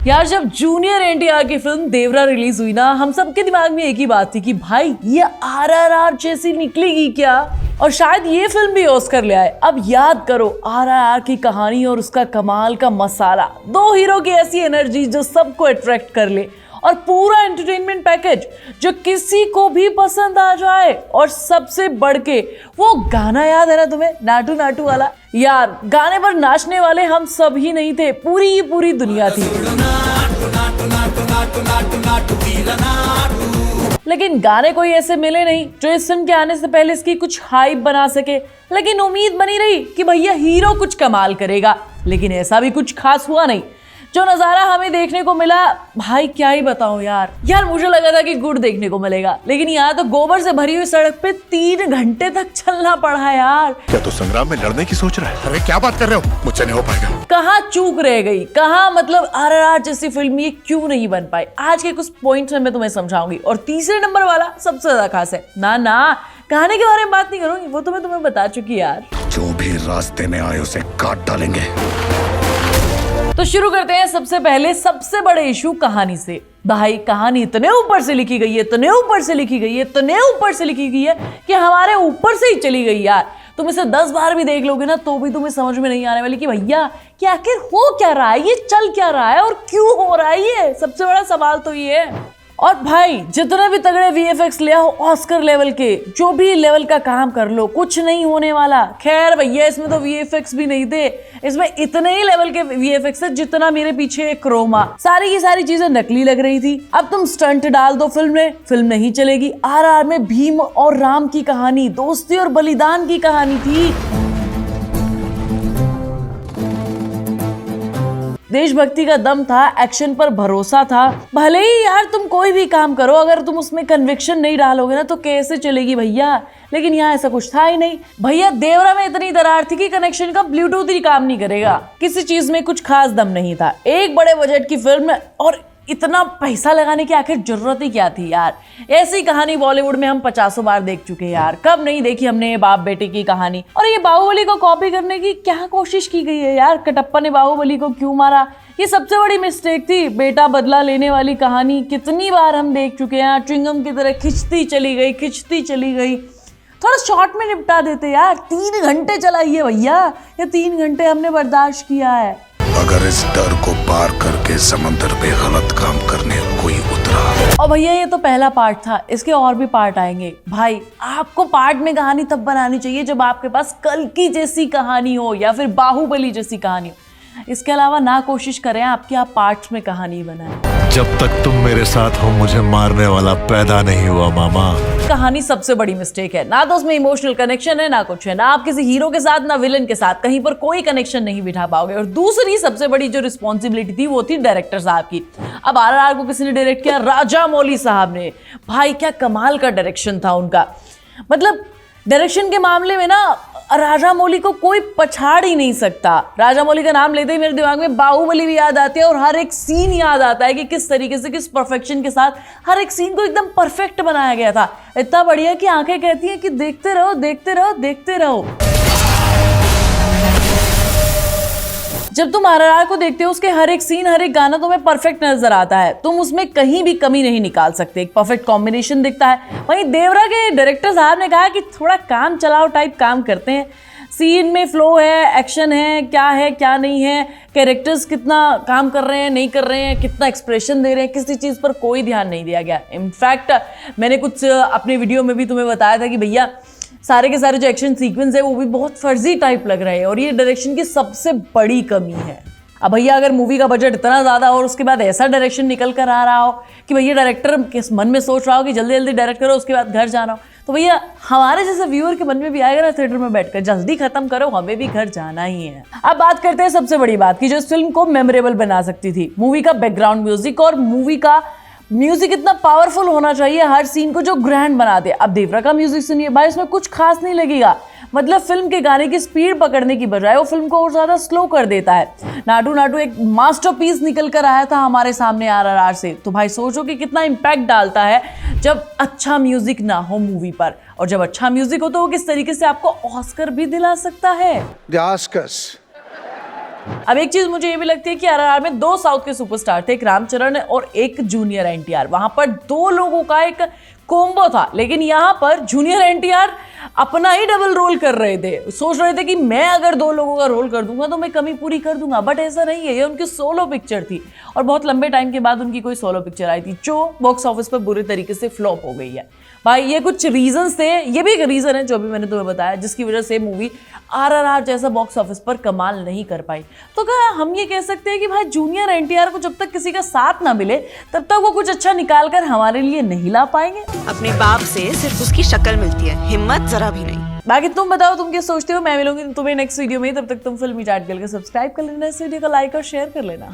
यार जब जूनियर एनटीआर की फिल्म देवरा रिलीज हुई ना, हम सबके दिमाग में एक ही बात थी कि भाई ये आरआरआर जैसी निकलेगी क्या, और शायद ये फिल्म भी ऑस्कर ले आए। अब याद करो आरआरआर की कहानी और उसका कमाल का मसाला, दो हीरो की ऐसी एनर्जी जो सबको अट्रैक्ट कर ले, और पूरा एंटरटेनमेंट पैकेज जो किसी को भी पसंद आ जाए। और सबसे बढ़ के वो गाना याद है ना तुम्हें, नाटू नाटू वाला? यार गाने पर नाचने वाले हम सब ही नहीं थे, पूरी दुनिया थी। लेकिन गाने कोई ऐसे मिले नहीं जो इस फिल्म के आने से पहले इसकी कुछ हाइप बना सके। लेकिन उम्मीद बनी रही कि भैया हीरो कुछ कमाल करेगा, लेकिन ऐसा भी कुछ खास हुआ नहीं। जो नजारा हमें देखने को मिला भाई क्या ही बताऊं यार मुझे लगा था कि गुड़ देखने को मिलेगा, लेकिन यहाँ तो गोबर से भरी हुई सड़क पे 3 घंटे तक चलना पड़ा यार। क्या तो संग्राम में लड़ने की सोच रहा है? अरे क्या बात कर रहे हो, मुझसे नहीं हो पाएगा। कहाँ चूक रह गई, कहाँ मतलब आरआरआर जैसी फिल्म ये क्यों नहीं बन पाई? आज के कुछ पॉइंट्स में मैं तुम्हें समझाऊंगी। और तीसरे नंबर वाला सबसे ज्यादा खास है ना कहानी के बारे में बात नहीं करूंगी, वो तो मैं तुम्हें बता चुकी यार। जो भी रास्ते में आए उसे काट डालेंगे। तो शुरू करते हैं सबसे पहले सबसे बड़े इशू कहानी से। भाई कहानी इतने ऊपर से लिखी गई है, इतने ऊपर से लिखी गई है, इतने ऊपर से लिखी गई है कि हमारे ऊपर से ही चली गई यार। तुम इसे 10 बार भी देख लोगे ना तो भी तुम्हें समझ में नहीं आने वाली कि भैया कि आखिर हो क्या रहा है, ये चल क्या रहा है और क्यों हो रहा है। ये सबसे बड़ा सवाल तो ये है। और भाई जितने भी तगड़े वीएफएक्स ले आओ ऑस्कर लेवल के, जो भी लेवल का काम कर लो, कुछ नहीं होने वाला। खैर भैया इसमें तो वीएफएक्स भी नहीं थे, इसमें इतने ही लेवल के वीएफएक्स है जितना मेरे पीछे एक क्रोमा। सारी की सारी चीजें नकली लग रही थी। अब तुम स्टंट डाल दो फिल्म में, फिल्म नहीं चलेगी। आरआरआर में भीम और राम की कहानी, दोस्ती और बलिदान की कहानी थी। देशभक्ति का दम था, एक्शन पर भरोसा था। भले ही यार तुम कोई भी काम करो, अगर तुम उसमें कन्विक्शन नहीं डालोगे ना तो कैसे चलेगी भैया। लेकिन यहाँ ऐसा कुछ था ही नहीं भैया। देवरा में इतनी दरार थी कि कनेक्शन का ब्लूटूथ ही काम नहीं करेगा। किसी चीज में कुछ खास दम नहीं था। एक बड़े बजट की फिल्म और इतना पैसा लगाने की आखिर जरूरत ही क्या थी यार। ऐसी कहानी बॉलीवुड में हम 50 बार देख चुके हैं यार, कब नहीं देखी हमने ये बाप बेटे की कहानी। और ये बाहुबली को कॉपी करने की क्या कोशिश की गई है यार। कटप्पा ने बाहुबली को क्यों मारा, ये सबसे बड़ी मिस्टेक थी। बेटा बदला लेने वाली कहानी कितनी बार हम देख चुके हैं, च्युइंगम की तरह खिंचती चली गई। थोड़ा शॉर्ट में निपटा देते यार। 3 घंटे चलाइए भैया, ये 3 घंटे हमने बर्दाश्त किया है। अगर इस डर को पार करके समंदर पे गलत काम करने कोई उतरा। और भैया ये तो पहला पार्ट था, इसके और भी पार्ट आएंगे। भाई आपको पार्ट में कहानी तब बनानी चाहिए जब आपके पास कल्कि जैसी कहानी हो या फिर बाहुबली जैसी कहानी हो। इसके अलावा ना कोशिश करें आपकी आप पार्ट्स में कहानी बनाएं। जब तक तुम मेरे साथ हो मुझे मारने वाला पैदा नहीं हुआ मामा। कहानी सबसे बड़ी मिस्टेक है। ना तो उसमें इमोशनल कनेक्शन है, ना कुछ है, ना आप किसी हीरो के साथ ना विलन के साथ, कहीं पर कोई कनेक्शन नहीं बिठा पाओगे। और दूसरी सबसे बड़ी जो रिस्पॉन्सिबिलिटी थी वो थी डायरेक्टर साहब की। अब आरआरआर को किसी ने डायरेक्ट किया, राजामौली साहब ने। भाई क्या कमाल का डायरेक्शन था उनका। मतलब डायरेक्शन के मामले में ना राजामौली को कोई पछाड़ ही नहीं सकता। राजामौली का नाम लेते ही मेरे दिमाग में बाहुबली भी याद आती है और हर एक सीन याद आता है कि किस तरीके से, किस परफेक्शन के साथ हर एक सीन को एकदम परफेक्ट बनाया गया था। इतना बढ़िया कि आंखें कहती हैं कि देखते रहो देखते रहो देखते रहो। जब तुम आरआरआर को देखते हो उसके हर एक सीन, हर एक गाना तुम्हें परफेक्ट नजर आता है। तुम उसमें कहीं भी कमी नहीं निकाल सकते, एक परफेक्ट कॉम्बिनेशन दिखता है। वहीं देवरा के डायरेक्टर साहब ने कहा कि थोड़ा काम चलाओ टाइप काम करते हैं। सीन में फ्लो है, एक्शन है क्या नहीं है, कैरेक्टर्स कितना काम कर रहे हैं नहीं कर रहे हैं, कितना एक्सप्रेशन दे रहे हैं, किसी चीज़ पर कोई ध्यान नहीं दिया गया। इनफैक्ट मैंने कुछ अपने वीडियो में भी तुम्हें बताया था कि भैया सारे के सारे जो एक्शन सीक्वेंस है वो भी बहुत फर्जी टाइप लग रहे हैं और ये डायरेक्शन की सबसे बड़ी कमी है। अब भैया अगर मूवी का बजट इतना ज़्यादा हो और उसके बाद ऐसा डायरेक्शन निकल कर आ रहा हो कि भैया डायरेक्टर किस मन में सोच रहा हो कि जल्दी जल्दी डायरेक्ट करो उसके बाद घर जाना हो, तो भैया हमारे जैसे व्यूअर के मन में भी आएगा ना थिएटर में बैठकर जल्दी खत्म करो, हमें भी घर जाना ही है। अब बात करते हैं सबसे बड़ी बात की जो इस फिल्म को मेमोरेबल बना सकती थी, मूवी का बैकग्राउंड म्यूजिक। और मूवी का म्यूजिक इतना पावरफुल होना चाहिए हर सीन को जो ग्रैंड बना दे। अब देवरा का म्यूजिक सुनिए भाई, इसमें कुछ खास नहीं लगेगा। मतलब फिल्म के गाने की स्पीड पकड़ने की बजाय वो फिल्म को और ज्यादा स्लो कर देता है। नाटू नाटू एक मास्टरपीस निकल कर आया था हमारे सामने आरआरआर से। तो भाई सोचो कि कितना इम्पैक्ट डालता है जब अच्छा म्यूजिक ना हो मूवी पर, और जब अच्छा म्यूजिक हो तो वो किस तरीके से आपको ऑस्कर भी दिला सकता है। The Oscars अब एक चीज मुझे ये भी लगती है कि आरआरआर में 2 साउथ के सुपरस्टार थे, एक रामचरण और एक जूनियर एनटीआर। वहां पर 2 लोगों का एक कॉम्बो था, लेकिन यहाँ पर जूनियर एनटीआर अपना ही डबल रोल कर रहे थे। सोच रहे थे कि मैं अगर 2 लोगों का रोल कर दूंगा तो मैं कमी पूरी कर दूंगा, बट ऐसा नहीं है। ये उनकी सोलो पिक्चर थी और बहुत लंबे टाइम के बाद उनकी कोई सोलो पिक्चर आई थी जो बॉक्स ऑफिस पर बुरी तरीके से फ्लॉप हो गई है। भाई ये कुछ रीजंस थे, ये भी एक रीजन है जो भी मैंने तुम्हें बताया, जिसकी वजह से मूवी आरआरआर जैसा बॉक्स ऑफिस पर कमाल नहीं कर पाई। तो क्या हम ये कह सकते हैं कि भाई जूनियर एनटीआर को जब तक किसी का साथ ना मिले तब तक वो कुछ अच्छा निकाल कर हमारे लिए नहीं ला पाएंगे? अपने बाप से सिर्फ उसकी शक्ल मिलती है, हिम्मत जरा भी नहीं। बाकी तुम बताओ तुम क्या सोचते हो। मैं मिलूंगी तुम्हें नेक्स्ट वीडियो में, तब तक तुम फिल्मी चैट करके सब्सक्राइब कर लेना, इस वीडियो को लाइक और शेयर कर लेना।